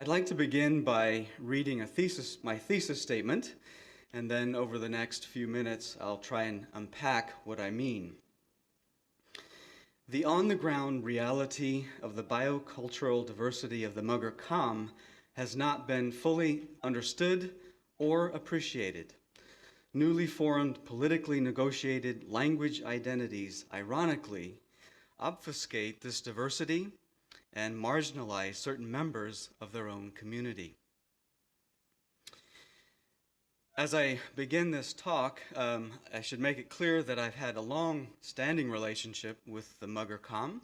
like to begin by reading my thesis statement, and then over the next few minutes I'll try and unpack what I mean. The on-the-ground reality of the biocultural diversity of the Mugger Kam has not been fully understood or appreciated. Newly formed, politically negotiated language identities, ironically, obfuscate this diversity and marginalize certain members of their own community. As I begin this talk, I should make it clear that I've had a long-standing relationship with the Mugger Kam.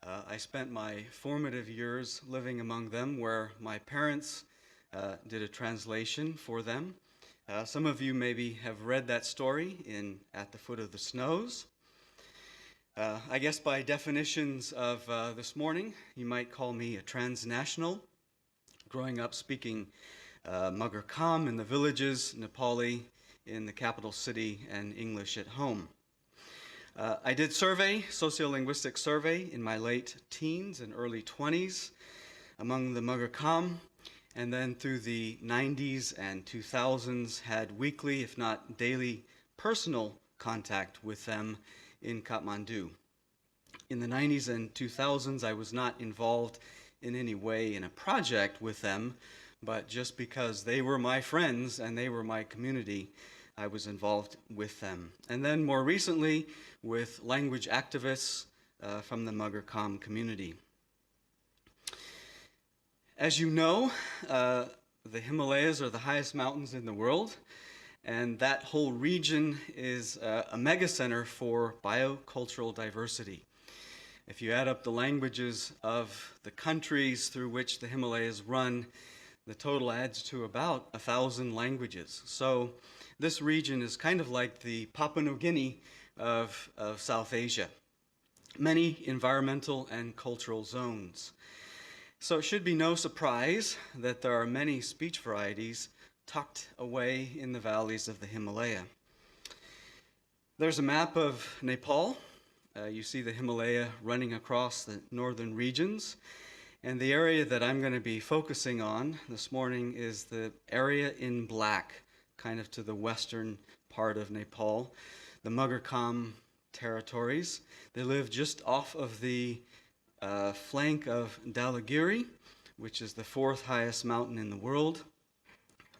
I spent my formative years living among them, where my parents did a translation for them. Some of you maybe have read that story in At the Foot of the Snows. I guess by definitions of this morning, you might call me a transnational, growing up speaking Mugger Kam in the villages, Nepali in the capital city, and English at home. I did sociolinguistic survey in my late teens and early 20s among the Mugger Kam, and then through the 90s and 2000s had weekly, if not daily, personal contact with them in Kathmandu. In the 90s and 2000s, I was not involved in any way in a project with them, but just because they were my friends and they were my community, I was involved with them. And then more recently, with language activists from the Mugger Kam community. As you know, the Himalayas are the highest mountains in the world, and that whole region is a megacenter for biocultural diversity. If you add up the languages of the countries through which the Himalayas run, the total adds to about 1,000 languages. So this region is kind of like the Papua New Guinea of South Asia. Many environmental and cultural zones. So it should be no surprise that there are many speech varieties tucked away in the valleys of the Himalaya. There's a map of Nepal. You see the Himalaya running across the northern regions. And the area that I'm going to be focusing on this morning is the area in black, kind of to the western part of Nepal, the Mugger Kam territories. They live just off of the flank of Dhaulagiri, which is the fourth highest mountain in the world.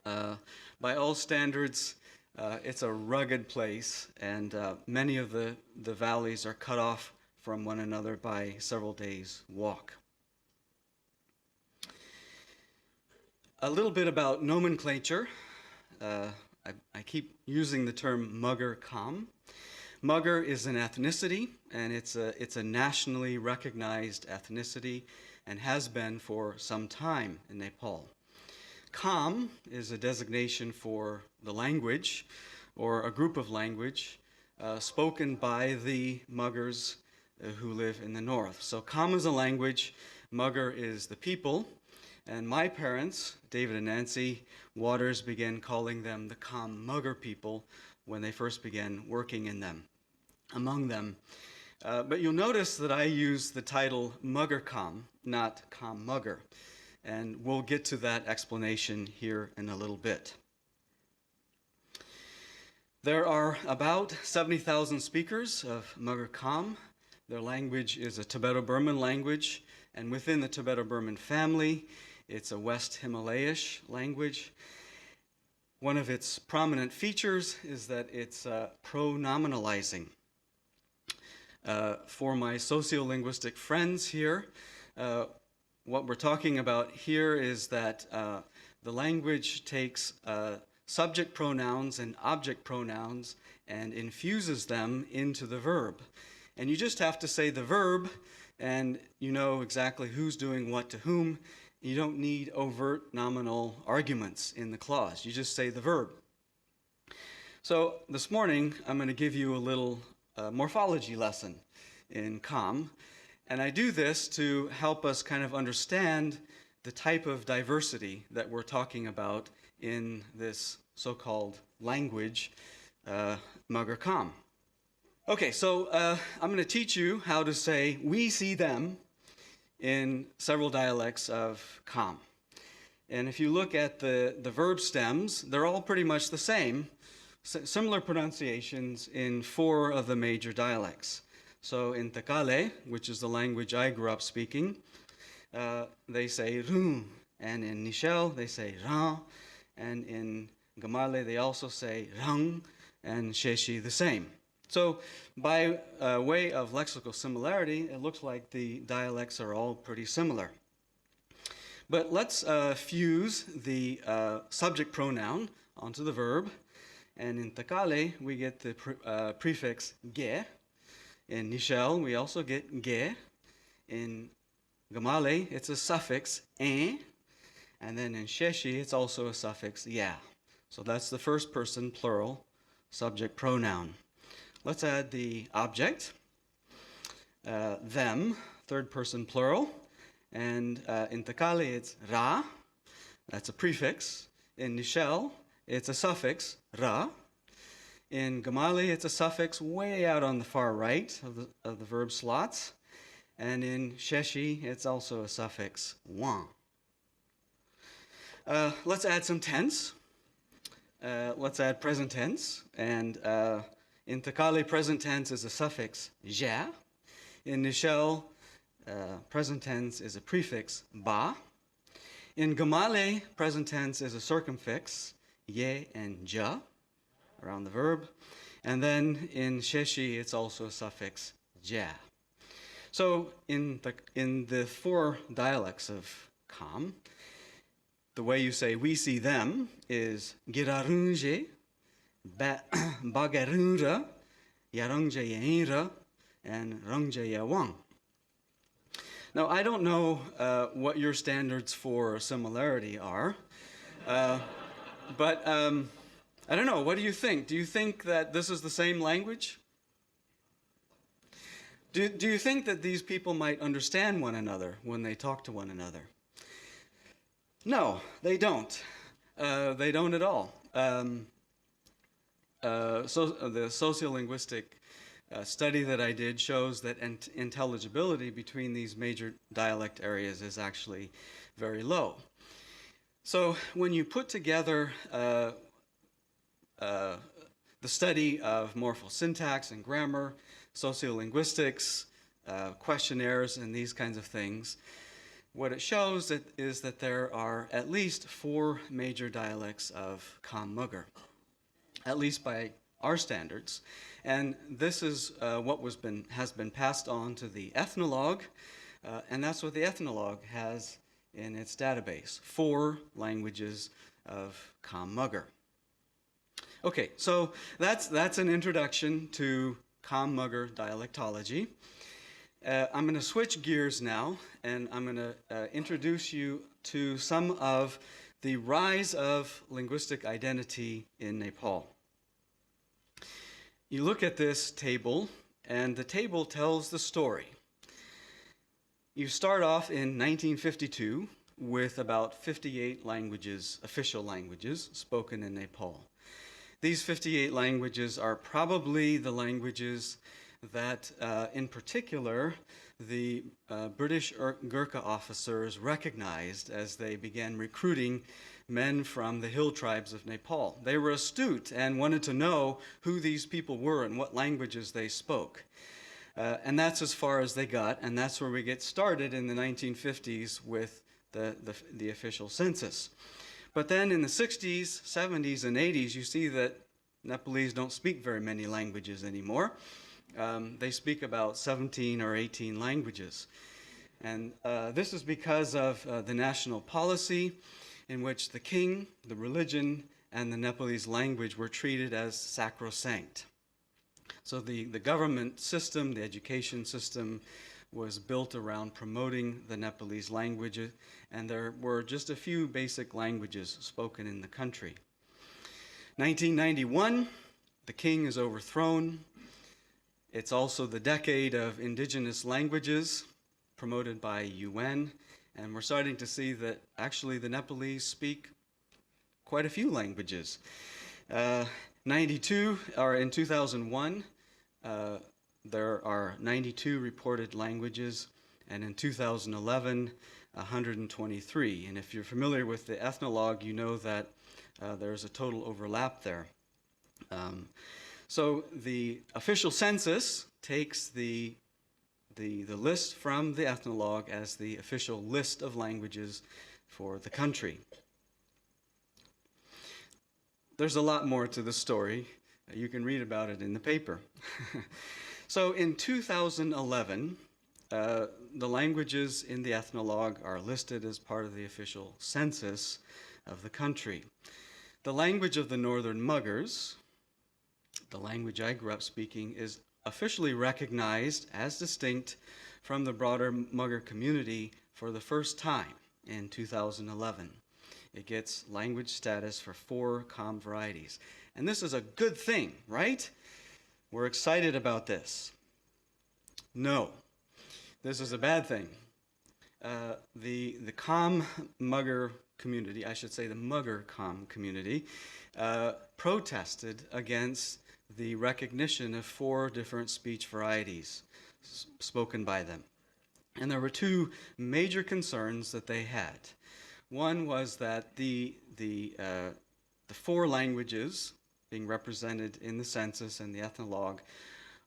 By all standards, it's a rugged place, and many of the valleys are cut off from one another by several days' walk. A little bit about nomenclature. I keep using the term Mugger Kam. Mugger is an ethnicity, and it's a nationally recognized ethnicity and has been for some time in Nepal. Kam is a designation for the language or a group of language spoken by the Muggers who live in the north. So Kam is a language, Mugger is the people, and my parents, David and Nancy Waters, began calling them the Kam Mugger people when they first began working among them. But you'll notice that I use the title Mugger Kam, not Kam Mugger. And we'll get to that explanation here in a little bit. There are about 70,000 speakers of Mugger Kam. Their language is a Tibeto-Burman language, and within the Tibeto-Burman family, it's a West Himalayish language. One of its prominent features is that it's pronominalizing. For my sociolinguistic friends here, what we're talking about here is that the language takes subject pronouns and object pronouns and infuses them into the verb. And you just have to say the verb, and you know exactly who's doing what to whom. You don't need overt nominal arguments in the clause. You just say the verb. So this morning, I'm going to give you a little morphology lesson in Kam. And I do this to help us kind of understand the type of diversity that we're talking about in this so-called language, Mugger Kam. Okay, so I'm going to teach you how to say we see them in several dialects of Kam. And if you look at the verb stems, they're all pretty much the same. Similar pronunciations in 4 of the major dialects. So in Takale, which is the language I grew up speaking, they say rung, and in Nichelle they say ra, and in Gamale they also say rang, and Sheshi the same. So by way of lexical similarity, it looks like the dialects are all pretty similar. But let's fuse the subject pronoun onto the verb. And in Takale, we get the prefix ge. In Nichelle, we also get ge. In Gamale, it's a suffix en. And then in Sheshi, it's also a suffix ya. So that's the first person plural subject pronoun. Let's add the object, them, third person plural. And in Takale, it's ra. That's a prefix. In Nichelle, it's a suffix, ra. In Gamale, it's a suffix way out on the far right of the verb slots. And in Sheshi, it's also a suffix, wan. Let's add some tense. Let's add present tense. And in Takale, present tense is a suffix, ja. In Nichelle, present tense is a prefix, ba. In Gamale, present tense is a circumfix, ye and ja, around the verb. And then in Sheshi, it's also a suffix, ja. So in the 4 dialects of Kham, the way you say we see them is girarunje, bagarunra, yarungje yainra, and rungje yawang. Now, I don't know what your standards for similarity are, but I don't know. What do you think? Do you think that this is the same language? Do you think that these people might understand one another when they talk to one another? No, they don't. They don't at all. So the sociolinguistic study that I did shows that intelligibility between these major dialect areas is actually very low. So when you put together the study of morphosyntax and grammar, sociolinguistics, questionnaires, and these kinds of things, what it shows is that there are at least 4 major dialects of Kham Mugur, at least by our standards. And this is what has been passed on to the ethnologue, and that's what the ethnologue has in its database, 4 languages of Kham Mugur. Okay, so that's an introduction to Kham Mugur dialectology. I'm going to switch gears now, and I'm going to introduce you to some of the rise of linguistic identity in Nepal. You look at this table, and the table tells the story. You start off in 1952 with about 58 languages, official languages, spoken in Nepal. These 58 languages are probably the languages that, in particular, the British Gurkha officers recognized as they began recruiting men from the hill tribes of Nepal. They were astute and wanted to know who these people were and what languages they spoke. And that's as far as they got, and that's where we get started in the 1950s with the official census. But then in the 60s, 70s, and 80s, you see that Nepalese don't speak very many languages anymore. They speak about 17 or 18 languages. And this is because of the national policy in which the king, the religion, and the Nepalese language were treated as sacrosanct. So the government system, the education system, was built around promoting the Nepalese language, and there were just a few basic languages spoken in the country. 1991, the king is overthrown. It's also the decade of indigenous languages promoted by UN, and we're starting to see that actually the Nepalese speak quite a few languages. 2001, there are 92 reported languages, and in 2011, 123. And if you're familiar with the ethnologue, you know that there's a total overlap there. So the official census takes the list from the ethnologue as the official list of languages for the country. There's a lot more to the story. You can read about it in the paper. So in 2011, the languages in the ethnologue are listed as part of the official census of the country. The language of the Northern Muggers, the language I grew up speaking, is officially recognized as distinct from the broader Mugger community for the first time in 2011. It gets language status for 4 Com varieties. And this is a good thing, right? We're excited about this. No, this is a bad thing. The Com Mugger community, I should say the Mugger Com community, protested against the recognition of 4 different speech varieties spoken by them. And there were 2 major concerns that they had. One was that the 4 languages being represented in the census and the ethnologue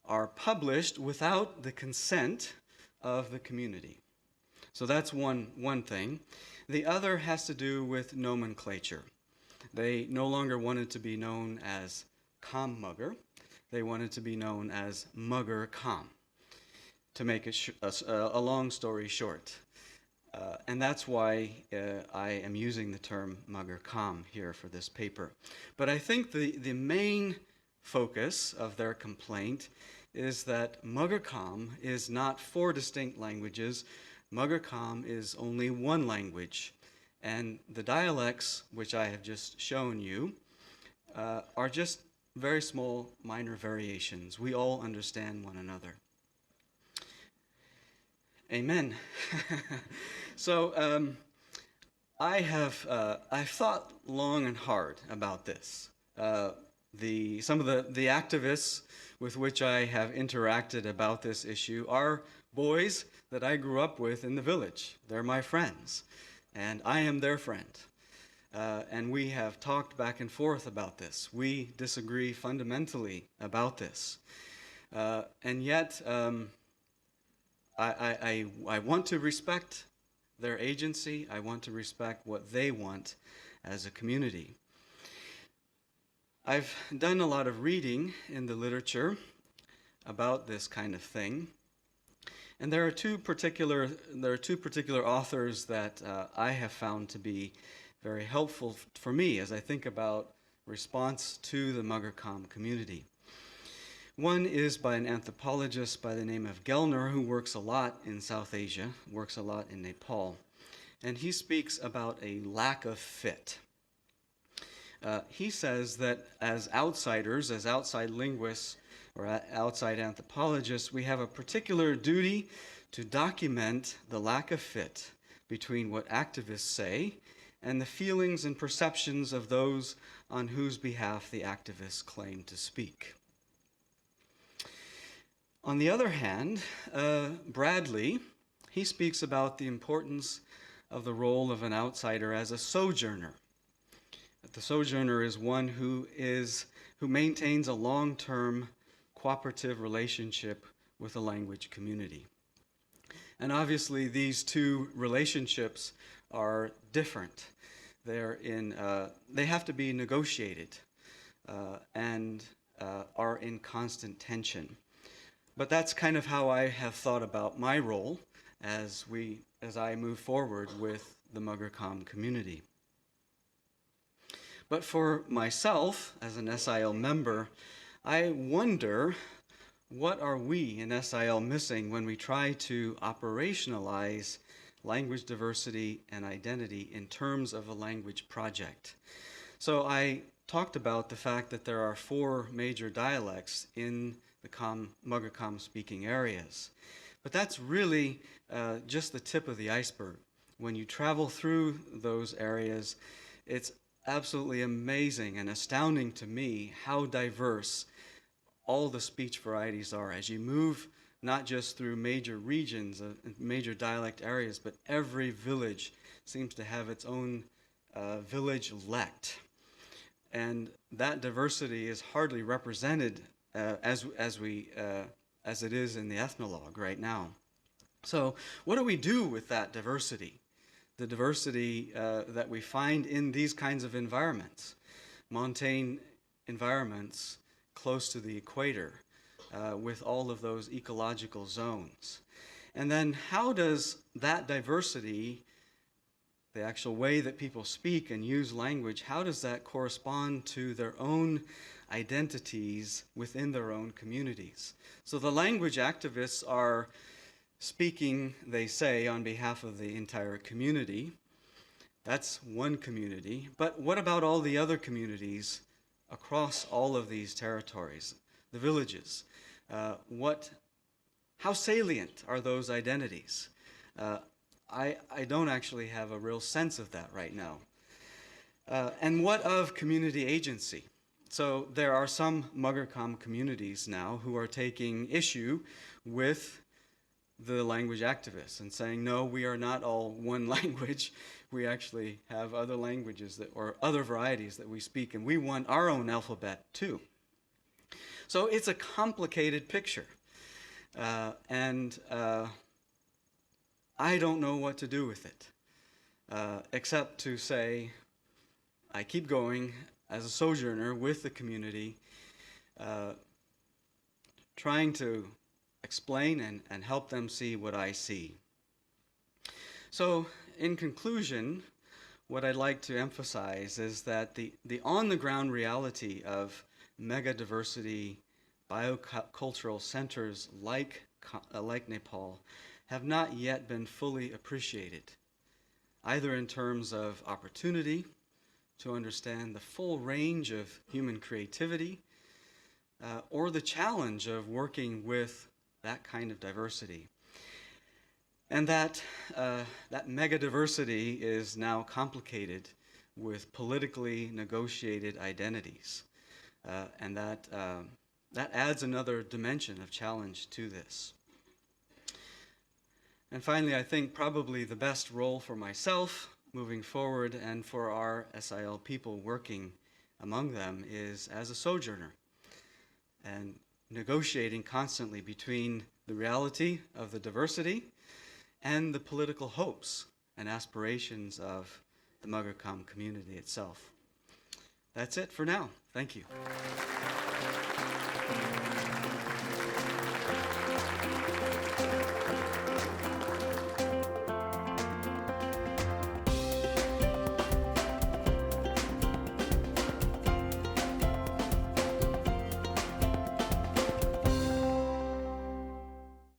are published without the consent of the community. So that's one thing. The other has to do with nomenclature. They no longer wanted to be known as Com Mugger. They wanted to be known as Mugger Com, to make it a long story short. And that's why I am using the term Mugger Com here for this paper. But I think the main focus of their complaint is that Mugger Com is not 4 distinct languages. Mugger Com is only 1 language. And the dialects, which I have just shown you, are just very small minor variations. We all understand one another. Amen. So I've thought long and hard about this. Some of the activists with which I have interacted about this issue are boys that I grew up with in the village. They're my friends, and I am their friend. And we have talked back and forth about this. We disagree fundamentally about this. And yet, I want to respect their agency. I want to respect what they want as a community. I've done a lot of reading in the literature about this kind of thing. And there are two particular authors that I have found to be very helpful for me as I think about response to the Mugger Com community. One is by an anthropologist by the name of Gellner, who works a lot in South Asia, works a lot in Nepal, and he speaks about a lack of fit. He says that as outsiders, as outside linguists or outside anthropologists, we have a particular duty to document the lack of fit between what activists say and the feelings and perceptions of those on whose behalf the activists claim to speak. On the other hand, Bradley, he speaks about the importance of the role of an outsider as a sojourner. The sojourner is one who maintains a long-term cooperative relationship with the language community. And obviously these two relationships are different. They have to be negotiated and are in constant tension. But that's kind of how I have thought about my role as I move forward with the Mugger Com community. But for myself, as an SIL member, I wonder, what are we in SIL missing when we try to operationalize language diversity and identity in terms of a language project? So I talked about the fact that there are 4 major dialects in the Mugger Com speaking areas. But that's really just the tip of the iceberg. When you travel through those areas, it's absolutely amazing and astounding to me how diverse all the speech varieties are. As you move not just through major regions, major dialect areas, but every village seems to have its own village lect. And that diversity is hardly represented as it is in the ethnologue right now. So what do we do with that diversity? The diversity that we find in these kinds of environments, montane environments close to the equator, with all of those ecological zones. And then how does that diversity, the actual way that people speak and use language, how does that correspond to their own identities within their own communities? So the language activists are speaking, they say, on behalf of the entire community. That's one community. But what about all the other communities across all of these territories, the villages? How salient are those identities? I don't actually have a real sense of that right now. And what of community agency? So there are some Mugurkam communities now who are taking issue with the language activists and saying, no, we are not all one language. We actually have other languages or other varieties that we speak, and we want our own alphabet too. So it's a complicated picture. And I don't know what to do with it, except to say I keep going as a sojourner with the community, trying to explain and help them see what I see. So in conclusion, what I'd like to emphasize is that the on-the-ground reality of megadiversity biocultural centers like Nepal have not yet been fully appreciated, either in terms of opportunity to understand the full range of human creativity, or the challenge of working with that kind of diversity. And that megadiversity is now complicated with politically negotiated identities. And that adds another dimension of challenge to this. And finally, I think probably the best role for myself moving forward and for our SIL people working among them is as a sojourner and negotiating constantly between the reality of the diversity and the political hopes and aspirations of the Mugurkam community itself. That's it for now. Thank you.